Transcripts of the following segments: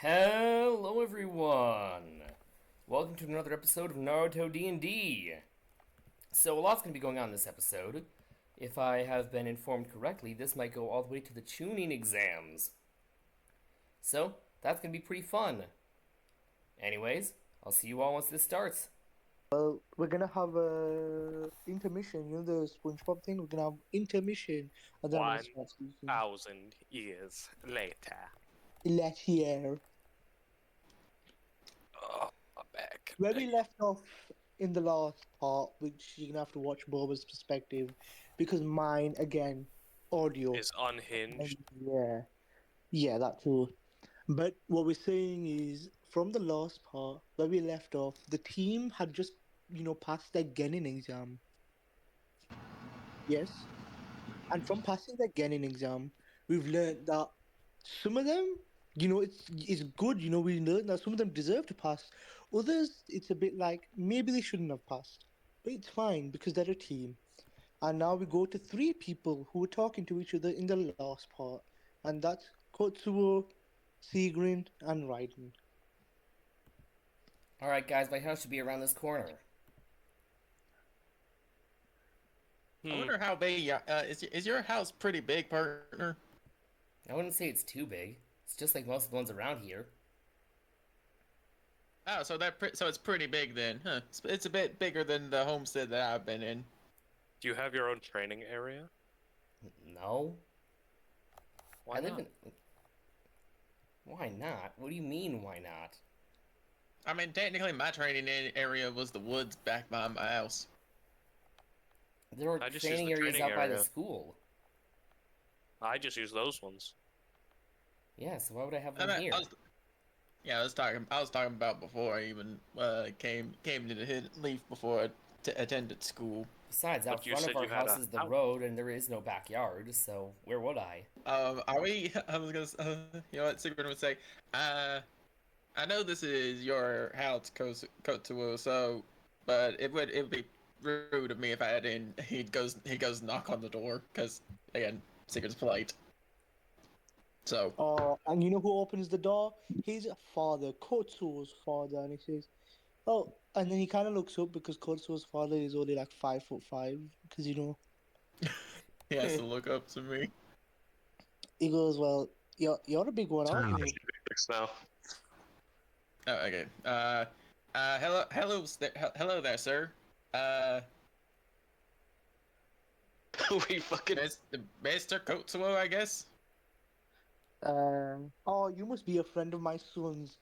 Hello everyone! Welcome to another episode of Naruto D&D. So a lot's going to be going on this episode. If I have been informed correctly, this might go all the way to the tuning exams. So, that's going to be pretty fun. Anyways, I'll see you all once this starts. We're gonna have a intermission. You know the SpongeBob thing. We're gonna have intermission, and then we'll start speaking. 1,000 years later. Last year, Oh, my back. where we left off in the last part, which you're gonna have to watch Boba's perspective, because mine again, audio Is unhinged. yeah, that too. But what we're saying is, from the last part where we left off, the team had just passed their Genin exam. Yes. And from passing the Genin exam, we've learned that some of them, it's good. We learned that some of them deserve to pass. Others, it's a bit like maybe they shouldn't have passed. But it's fine because they're a team. And now we go to three people who were talking to each other in the last part. And that's Kotsuo, Sigren, and Raiden. Alright guys, my house should be around this corner. I wonder how big is your house pretty big, partner? I wouldn't say it's too big. It's just like most of the ones around here. Oh, so it's pretty big then, huh? It's a bit bigger than the homestead that I've been in. Do you have your own training area? No. Why not? Why not? What do you mean, why not? I mean, technically my training area was the woods back by my house. There are I just training use the areas training out by the area. school. I just use those ones. Yeah, so why would I have I them mean, here? I was talking about before I even came to leave before I attended school. Besides, out But you front of said our you had house a is the house. road, and there is no backyard, so where would I? Are we? I was gonna. You know what Sigurd would say? I know this is your house, Kotsuo. So, but it would be rude of me if I didn't. He goes knock on the door because again, Sigurd's polite. So. And you know who opens the door? His father, Kotsuo's father, and he says, "Oh," and then he kind of looks up because Kotsuo's father is only like 5'5", because He has to look up to me. he goes, "Well, you're a big one, aren't you?" Now. Oh, okay. Hello there, sir. We fucking. Mr. Kotsuo, I guess. Oh, you must be a friend of my son's.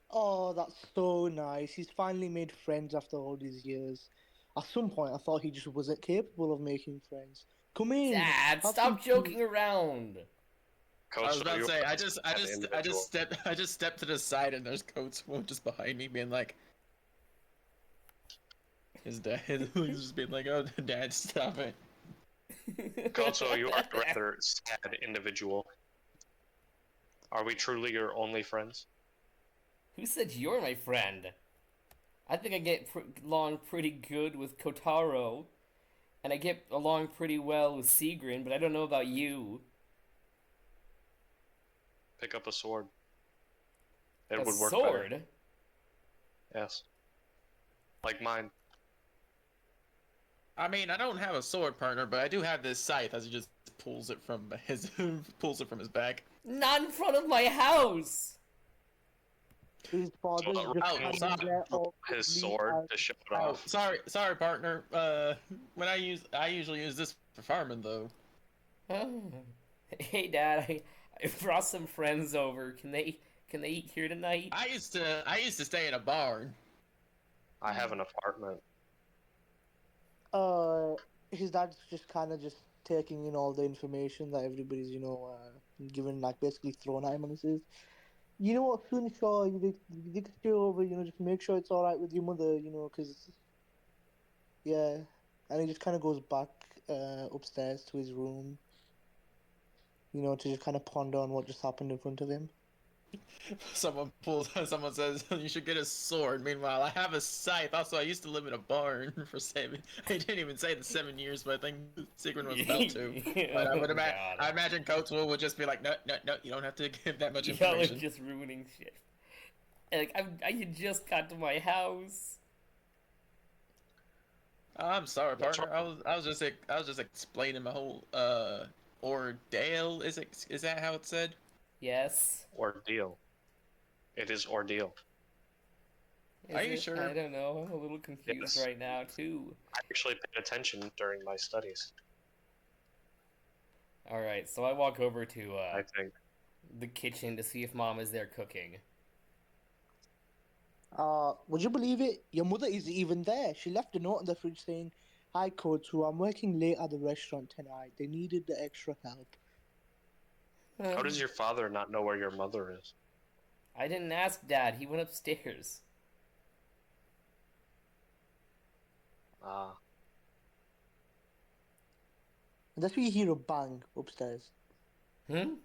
Oh, that's so nice. He's finally made friends after all these years. At some point, I thought he just wasn't capable of making friends. Come in. Dad, have some stop tea." joking around! I was about to say, I individual. just stepped to the side and there's Kotsuo just behind me, being like, his dad, he's just being like, "Oh, Dad, stop it." Also, you are a rather sad individual. Are we truly your only friends? Who said you're my friend? I think I get along pretty good with Kotaro, and I get along pretty well with Sigren, but I don't know about you. Pick up a sword. It A would work sword? better. Yes. Like mine. I mean, I don't have a sword, partner, but I do have this scythe as he just pulls it from his back. Not in front of my house! His father's So, just oh, standing sorry. there His awkwardly sword as- to show it Oh, off. sorry, partner. When I usually use this for farming, though. Hey Dad, I brought some friends over. Can they eat here tonight? I used to stay in a barn. I have an apartment. His dad's just kind of just taking in all the information that everybody's, given, like, basically thrown at him, and he says, "You know what, Sunshaw, you can stay over, just make sure it's alright with your mother, because, yeah." And he just kind of goes back upstairs to his room, to just kind of ponder on what just happened in front of him. Someone says you should get a sword. Meanwhile, I have a scythe. Also, I used to live in a barn for 7. I didn't even say the 7 years, but I think Sigrid was about to. But I imagine Kotsuo would just be like, no, you don't have to give that much Y'all are information. just ruining shit. Like, I had just got to my house. I'm sorry, That's partner. I was just explaining my whole ordeal. Is that how it's said? Yes. Ordeal. It is ordeal. Are you Is it? sure? I don't know. I'm a little confused Yes. right now, too. I actually paid attention during my studies, Alright, so I walk over to I think. the kitchen to see if Mom is there cooking. Would you believe it? Your mother isn't even there. She left a note on the fridge saying, "Hi, Kotsuo, I'm working late at the restaurant tonight. They needed the extra help." How does your father not know where your mother is? I didn't ask Dad. He went upstairs. Ah, And that's when you hear a bang upstairs. Hmm?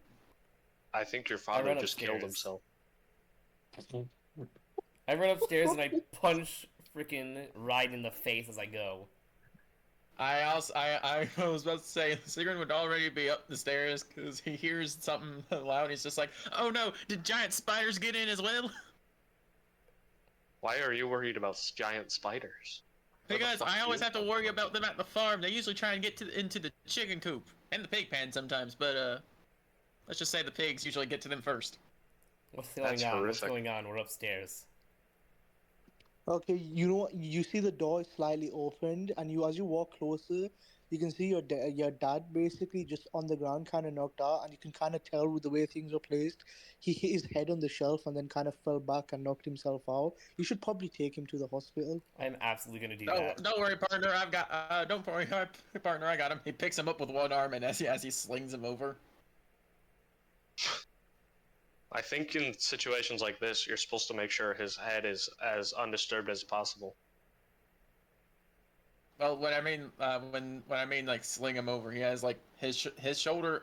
I think your I father run just killed upstairs. himself. I run upstairs and I punch freaking Raiden in the face as I go. I was about to say Sigren would already be up the stairs because he hears something loud. He's just like, "Oh no! Did giant spiders get in as well?" Why are you worried about giant spiders? Where the Because fuck I do always you have to come worry from? about them at the farm. They usually try and get into the chicken coop and the pig pen sometimes, but let's just say the pigs usually get to them first. What's going That's on? What's horrific. going on? We're upstairs. Okay, you know what? You see the door is slightly opened, and as you walk closer, you can see your dad basically just on the ground, kind of knocked out, and you can kind of tell with the way things are placed. He hit his head on the shelf and then kind of fell back and knocked himself out. You should probably take him to the hospital. I'm absolutely gonna do No, that. don't worry, partner. I've got. Don't worry, partner. I got him. He picks him up with one arm, and as he slings him over. I think in situations like this, you're supposed to make sure his head is as undisturbed as possible. Well, when I mean like sling him over, he has like his shoulder.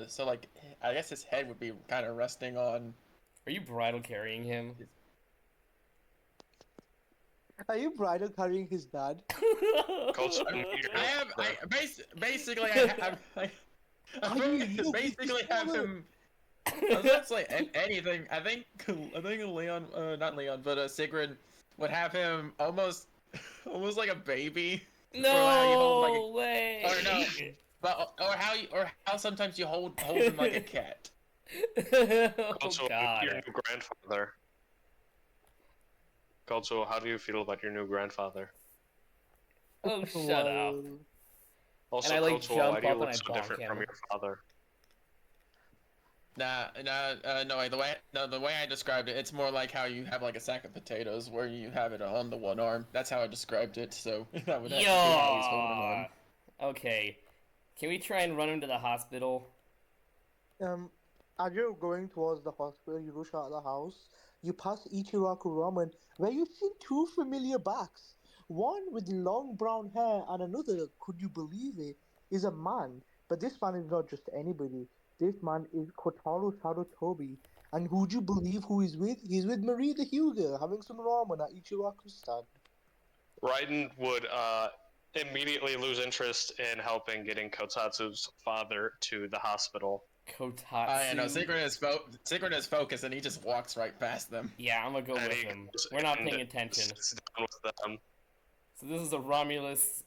So like I guess his head would be kind of resting on. Are you bridal carrying him? Are you bridal carrying his dad? Kotsuo, Basically Are you basically his have father? him. I was about to say anything. I think Leon, not Leon, but Sigrid would have him almost like a baby. Or how you hold like No way. or no, but or how sometimes you hold him like a cat. Oh Kotsuo, God. your new grandfather. Kotsuo, how do you feel about your new grandfather? Oh, shut up. Well, Also, And I, like, Kotsuo, jump why do you up look and I so bonk different from him. your father? No. The way I described it, it's more like how you have like a sack of potatoes where you have it on the one arm. That's how I described it. So that would have to be how he's holding Yeah. him. Okay. Can we try and run him to the hospital? as you're going towards the hospital, you rush out of the house. You pass Ichiraku Ramen, where you see two familiar backs. One with long brown hair, and another, could you believe it, is a man. But this man is not just anybody. This man is Kotaro Sarutobi. And who'd you believe who he's with? He's with Marie the Hugo, having some ramen at Ichiraku's stand. Raiden would immediately lose interest in helping getting Kotatsu's father to the hospital. Kotatsu. Sigrid is focused and he just walks right past them. Yeah, I'm gonna go And with he him. goes We're not and paying attention. sits down with them. So this is a Romulus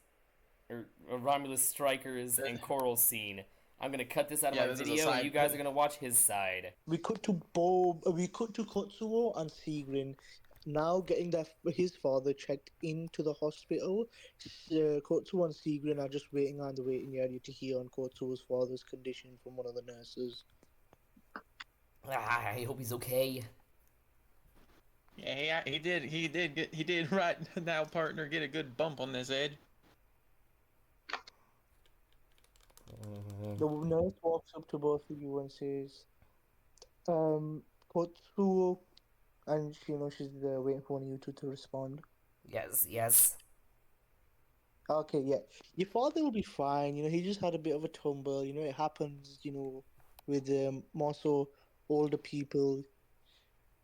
Strikers and Coral scene. I'm gonna cut this out of Yeah, my this is a video, and side- you guys are gonna watch his side. We cut to Bob. We cut to Kotsuo and Sigrin. Now getting his father checked into the hospital. Kotsuo and Sigrin are just waiting on the waiting area to hear on Kotsuo's father's condition from one of the nurses. I hope he's okay. Yeah, he did right now, partner, get a good bump on his head. The nurse walks up to both of you and says, Kotsuo, and she's waiting for one of you two to respond. Yes. Okay, yeah. Your father will be fine. He just had a bit of a tumble. It happens, with more so older people.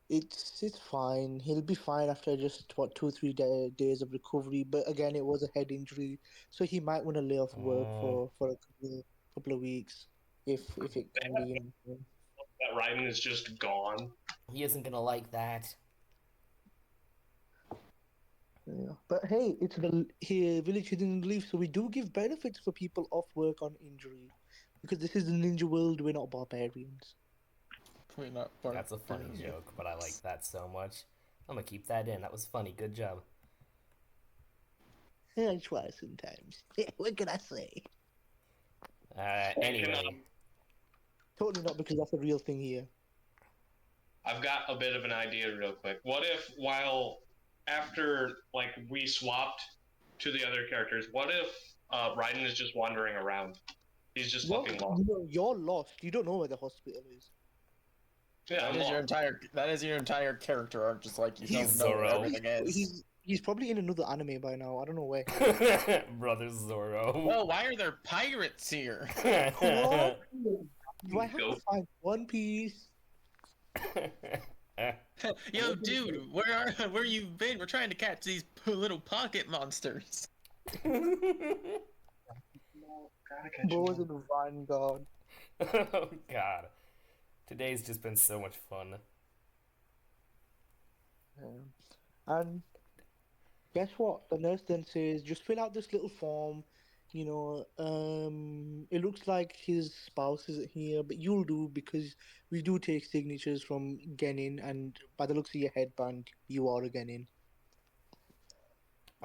It's fine. He'll be fine after just 2 3 days of recovery. But again, it was a head injury, so he might want to lay off work for a couple of weeks, if it can be. That Raiden is just gone. He isn't gonna like that. Yeah. But hey, it's the here village hidden relief, so we do give benefits for people off work on injury, because this is the ninja world. We're not barbarians. We're not That's a funny barbarians. joke, but I like that so much. I'm gonna keep that in. That was funny. Good job. Yeah, I try sometimes. What can I say? Anyway. Totally not, because that's a real thing here. I've got a bit of an idea real quick. What if after like we swapped to the other characters, what if Raiden is just wandering around? He's just looking lost. You're lost. You don't know where the hospital is. Yeah, I'm lost. That is your entire character arc, just like you He's don't know where Zoro. everything is. He's probably in another anime by now. I don't know where. Brother Zoro. Well, why are there pirates here? What? Do I have to find One Piece? Yo, dude, where you been? We're trying to catch these little pocket monsters. Boys in the Vanguard. Oh god. Today's just been so much fun. And guess what? The nurse then says, just fill out this little form. You know, it looks like his spouse isn't here, but you'll do, because we do take signatures from Genin, and by the looks of your headband, you are a Genin.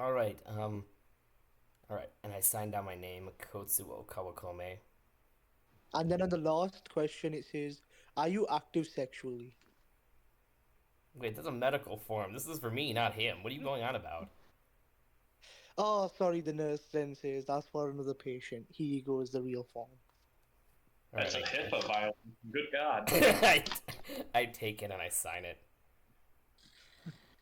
Alright, alright, and I signed down my name, Kotsuo Kawakome. And then on the last question, it says, are you active sexually? Wait, that's a medical form. This is for me, not him. What are you going on about? Oh, sorry, the nurse then says, that's for another patient. Here goes the real form. That's a Alright. HIPAA violation. Good God. I take it and I sign it.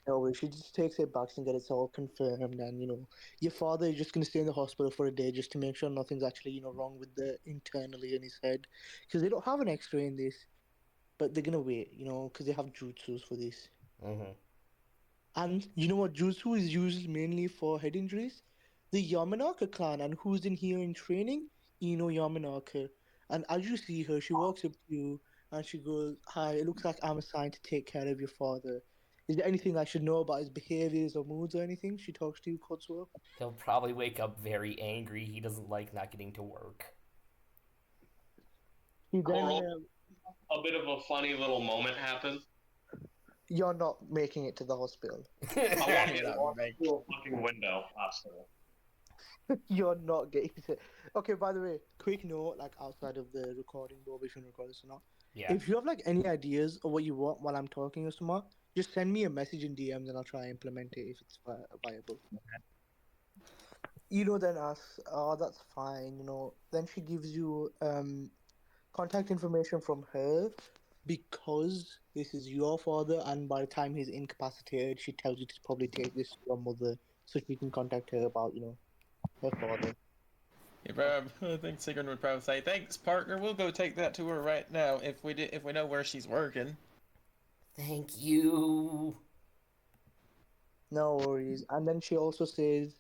No, she just takes it back and gets it all confirmed, and your father is just gonna stay in the hospital for a day just to make sure nothing's actually wrong with the internally in his head, because they don't have an X-ray in this, but they're gonna wait, because they have jutsus for this. Mm-hmm. And you know what jutsu is used mainly for head injuries? The Yamanaka clan, and who's in here in training? Ino Yamanaka. And as you see her, she walks up to you and she goes, "Hi, it looks like I'm assigned to take care of your father. Is there anything I should know about his behaviors or moods or anything?" She talks to you, Kotsuo. He'll probably wake up very angry. He doesn't like not getting to work. She then, A bit of a funny little moment happened. you're not making it to the hospital. I want Get to out, walk Meg. through a fucking window. Hospital. You're not getting to. Okay, by the way, quick note, like outside of the recording, though, if you can record this or not. Yeah. If you have like any ideas of what you want while I'm talking or something, just send me a message in DMs and I'll try and implement it if it's viable. Then asks, "Oh, that's fine." Then she gives you contact information from her, because this is your father, and by the time he's incapacitated, she tells you to probably take this to your mother so she can contact her about her father. Yeah, bro, I think Sigren would probably say, "Thanks, partner. We'll go take that to her right now if we know where she's working." Thank you. No worries. And then she also says,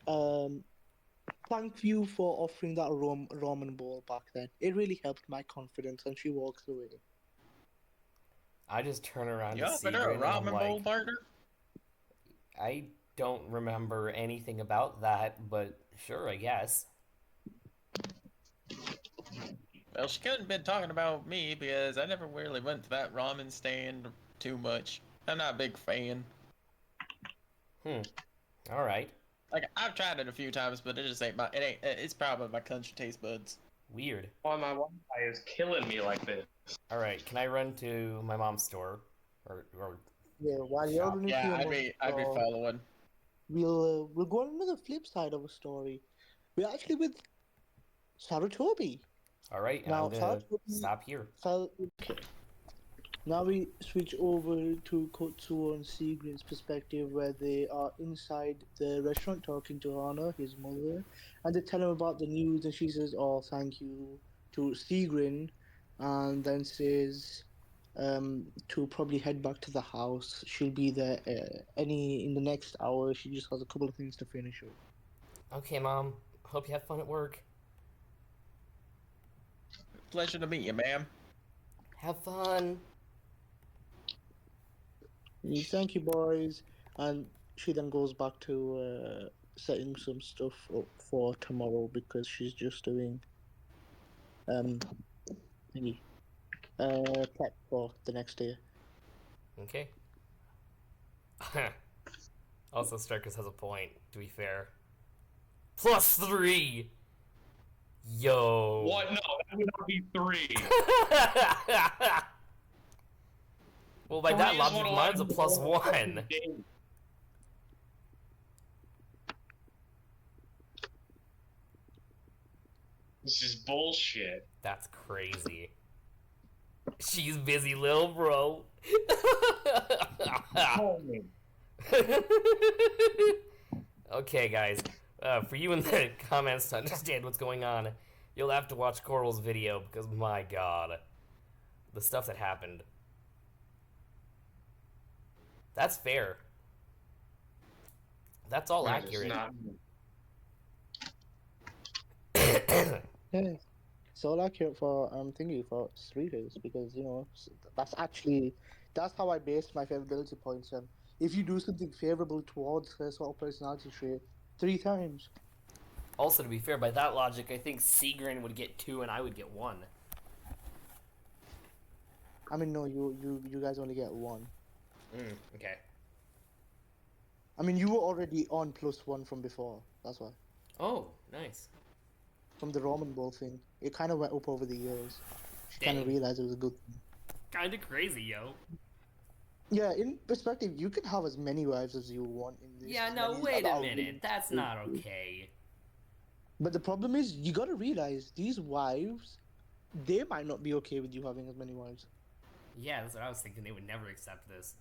"Thank you for offering that ramen bowl back then. It really helped my confidence." And she walks away. I just turn around You to offered her a Sigrid and I'm ramen bowl, like, partner? I don't remember anything about that, but sure, I guess. Well, she couldn't have been talking about me because I never really went to that ramen stand too much. I'm not a big fan. Alright. Like, I've tried it a few times, but it just ain't it's probably my country taste buds. Weird. Why my Wi-Fi is killing me like this? Alright, can I run to my mom's store? Or Yeah, while you're running to your Yeah, mother's I'd be store, following. we'll go on another flip side of a story. We're actually with Sarutobi. Alright, and Now, I'm gonna stop here. Now we switch over to Kotsuo and Sigrid's perspective, where they are inside the restaurant talking to Hana, his mother, and they tell him about the news, and she says, "Oh, thank you," to Sigrid, and then says to probably head back to the house. She'll be there in the next hour. She just has a couple of things to finish up. Okay, Mom. Hope you have fun at work. Pleasure to meet you, ma'am. Have fun. Thank you, boys. And she then goes back to setting some stuff up for tomorrow because she's just doing thingy, prep for the next day. Okay. Also, Strikers has a point, to be fair. +3! Yo. What? No, that would not be 3. Well, by that logic, mine's a +1. This is bullshit. That's crazy. She's busy, lil bro. Okay, guys. For you in the comments to understand what's going on, you'll have to watch Coral's video because, my god, the stuff that happened. That's fair. That's all That is accurate. not- Yeah, it's all accurate for thingy for readers because that's how I base my favorability points on. If you do something favorable towards her sort of personality trait 3 times. Also, to be fair, by that logic, I think Sigren would get 2 and I would get 1. I mean, no, you guys only get 1. Okay. I mean, you were already on +1 from before. That's why. Oh, nice. From the Roman Bowl thing, it kind of went up over the years. She kind of Dang. realized it was a good thing. Kinda crazy, yo. Yeah, in perspective, you can have as many wives as you want in this. Yeah, no, many wait that a are minute. really That's good. not okay. But the problem is, you gotta realize these wives, they might not be okay with you having as many wives. Yeah, that's what I was thinking. They would never accept this.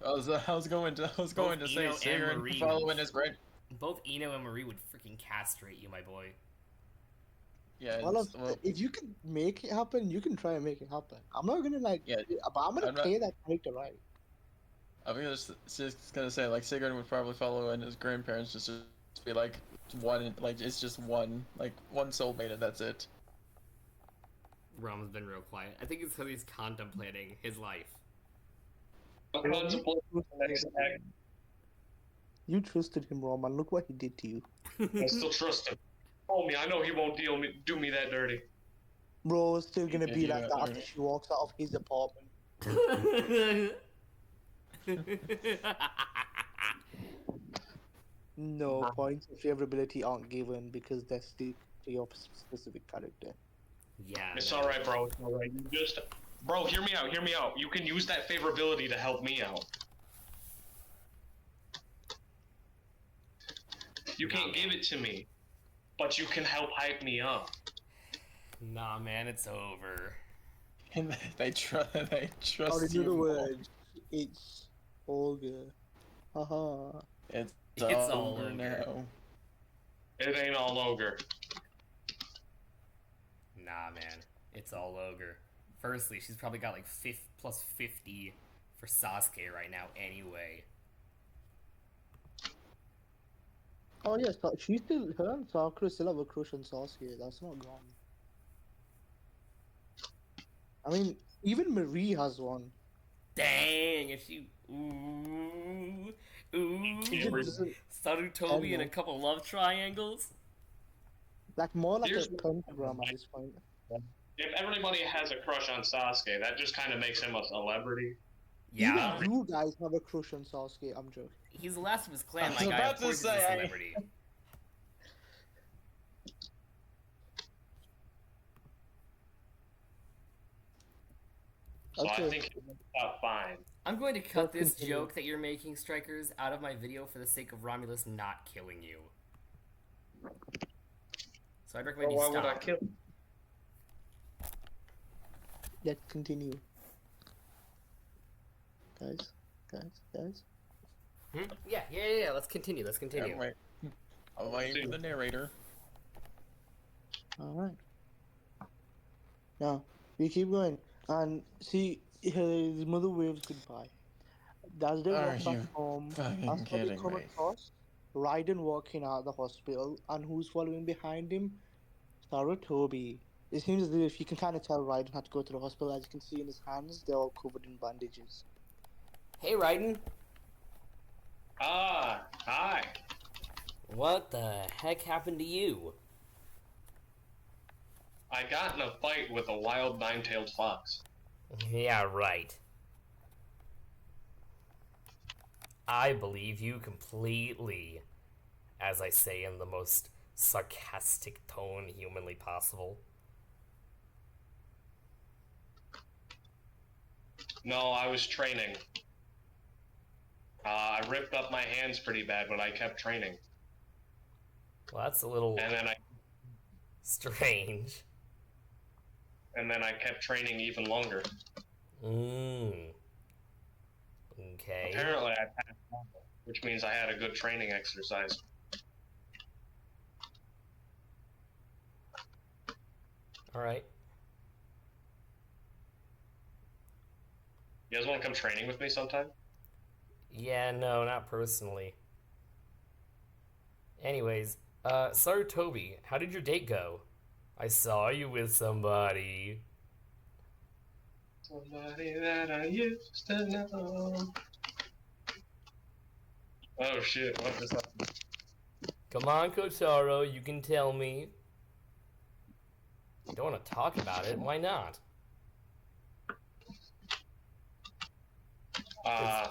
I was going to say Eno and Sigren Marie following would- his brain. Both Eno and Marie would freaking castrate you, my boy. Yeah, Well, if you can make it happen, you can try and make it happen. I'm not gonna Yeah, but I'm gonna I'm not- play that character right. I was just gonna say, like, Sigurd would probably follow in his grandparents just to be like one, like it's just one soulmate and that's it. Rom's been real quiet. I think it's because he's contemplating his life. You trusted him, Roman. Look what he did to you. I still trust him. Homie, I know he won't do me that dirty. Bro, still gonna Yeah, be you like know, that after alright. she walks out of his apartment. No, points of favorability aren't given because they stick to your specific character. Yeah. It's no. alright, bro. It's alright. You just, bro, hear me out. Hear me out. You can use that favorability to help me out. You can't give it to me, but you can help hype me up. Nah, man, it's over. And they trust Or you. in other words, it's Olga. Haha. It's all over over. now. It ain't all ogre. Nah, man, it's all ogre. Firstly, she's probably got like plus 50 for Sasuke right now anyway. Oh yes, she still, her and Sakura still have a crush on Sasuke. That's not gone. I mean, even Marie has one. Dang, if she... Ooh... She Ooh... just doesn't- Sarutobi and a couple love triangles? like more like Here's- a pentagram at this point. If everybody has a crush on Sasuke, that just kind of makes him a celebrity. Yeah, Even you guys have a crush on Sasuke. I'm joking. he's the last of his clan, I my was guy. about Of to course he's a say, celebrity. So Okay. I think he's top fine. I'm going to cut Let's this continue. joke that you're making, Strikers, out of my video for the sake of Romulus not killing you. So I'd recommend Well, why you would I stop. kill? Let's continue. Guys. Yeah. Let's continue. Let's continue. Wait. I'm waiting for the narrator. Alright. Now, we keep going. And see, his mother waves goodbye. As they Are walk back you home, fucking that's when they kidding come me? across Raiden walking out of the hospital, and who's following behind him? Sarutobi. It seems as if you can kind of tell Raiden had to go to the hospital. As you can see in his hands, they're all covered in bandages. Hey, Raiden. Ah, hi. What the heck happened to you? I got in a fight with a wild nine-tailed fox. Yeah, right. I believe you completely, as I say in the most sarcastic tone humanly possible. No, I was training. I ripped up my hands pretty bad, but I kept training. Well, that's a little And then strange. I kept training even longer. Okay. Apparently I passed, which means I had a good training exercise. Alright. You guys want to come training with me sometime? Yeah, no, not personally. Anyways, Sarutobi, how did your date go? I saw you with somebody. Somebody that I used to know. Oh shit, what just happened? Come on, Kotaro, you can tell me. You don't want to talk about it? Why not?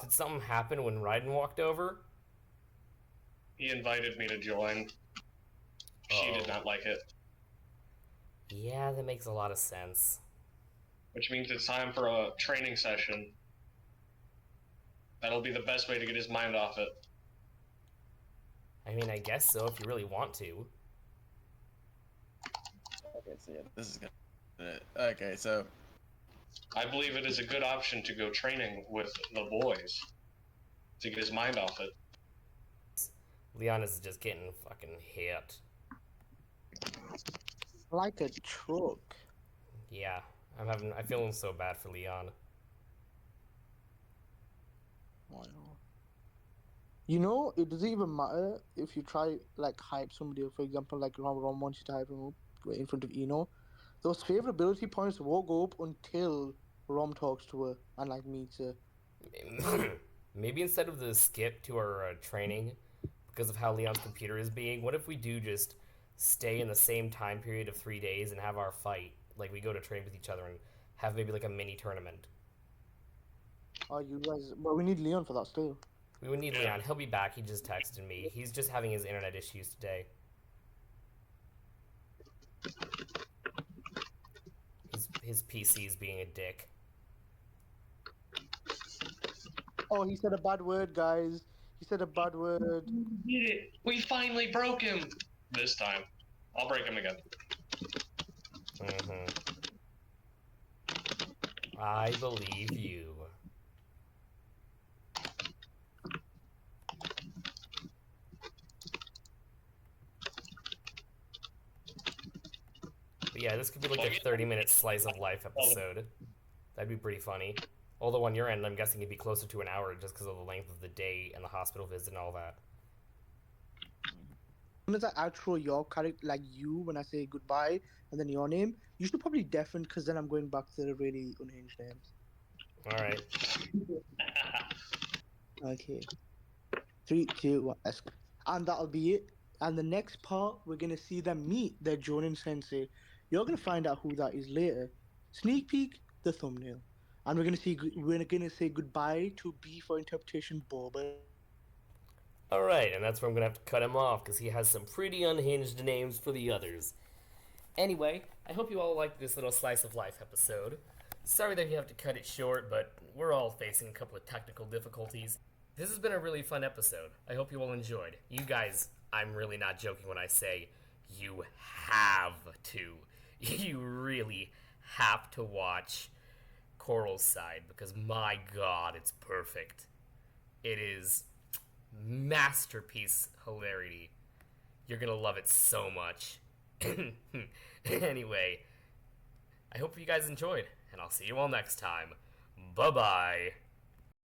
Did something happen when Raiden walked over? He invited me to join. She did not like it. Yeah, that makes a lot of sense. Which means it's time for a training session. That'll be the best way to get his mind off it. I mean, I guess so, if you really want to. Okay, so yeah, this is gonna. Okay, so I believe it is a good option to go training with the boys to get his mind off it. Leon is just getting fucking hit. Like a truck. Yeah, I'm feeling so bad for Leon. Wow. You know, it doesn't even matter if you try like hype somebody, for example, like Rom wants you to hype him up in front of Eno. Those favorability points won't go up until Rom talks to her and like meets her. Maybe instead of the skip to our training, because of how Leon's computer is being, what if we do just stay in the same time period of 3 days and have our fight? Like, we go to train with each other and have maybe like a mini tournament. Oh, you guys, but we need Leon for that still. We would need Leon. He'll be back. He just texted me. He's just having his internet issues today. His PC's being a dick. Oh, he said a bad word, guys. He said a bad word. We did it! We finally broke him! This time. I'll break him again. I believe you. But yeah, this could be like a 30-minute slice of life episode. That'd be pretty funny. Although on your end, I'm guessing it'd be closer to an hour just because of the length of the day and the hospital visit and all that. As soon as I outro your character, like you, when I say goodbye and then your name, you should probably deafen because then I'm going back to the really unhinged names. Alright. Okay. 3, 2, 1, let's go. And that'll be it. And the next part, we're gonna see them meet their Jonin sensei. You're gonna find out who that is later. Sneak peek, the thumbnail. And we're gonna say goodbye to B for interpretation Boba. Alright, and that's where I'm gonna have to cut him off because he has some pretty unhinged names for the others. Anyway, I hope you all liked this little slice of life episode. Sorry that you have to cut it short, but we're all facing a couple of technical difficulties. This has been a really fun episode. I hope you all enjoyed. You guys, I'm really not joking when I say you have to. You really have to watch Coral's side because my god, it's perfect. It is masterpiece hilarity. You're gonna love it so much. Anyway, I hope you guys enjoyed, and I'll see you all next time. Bye-bye.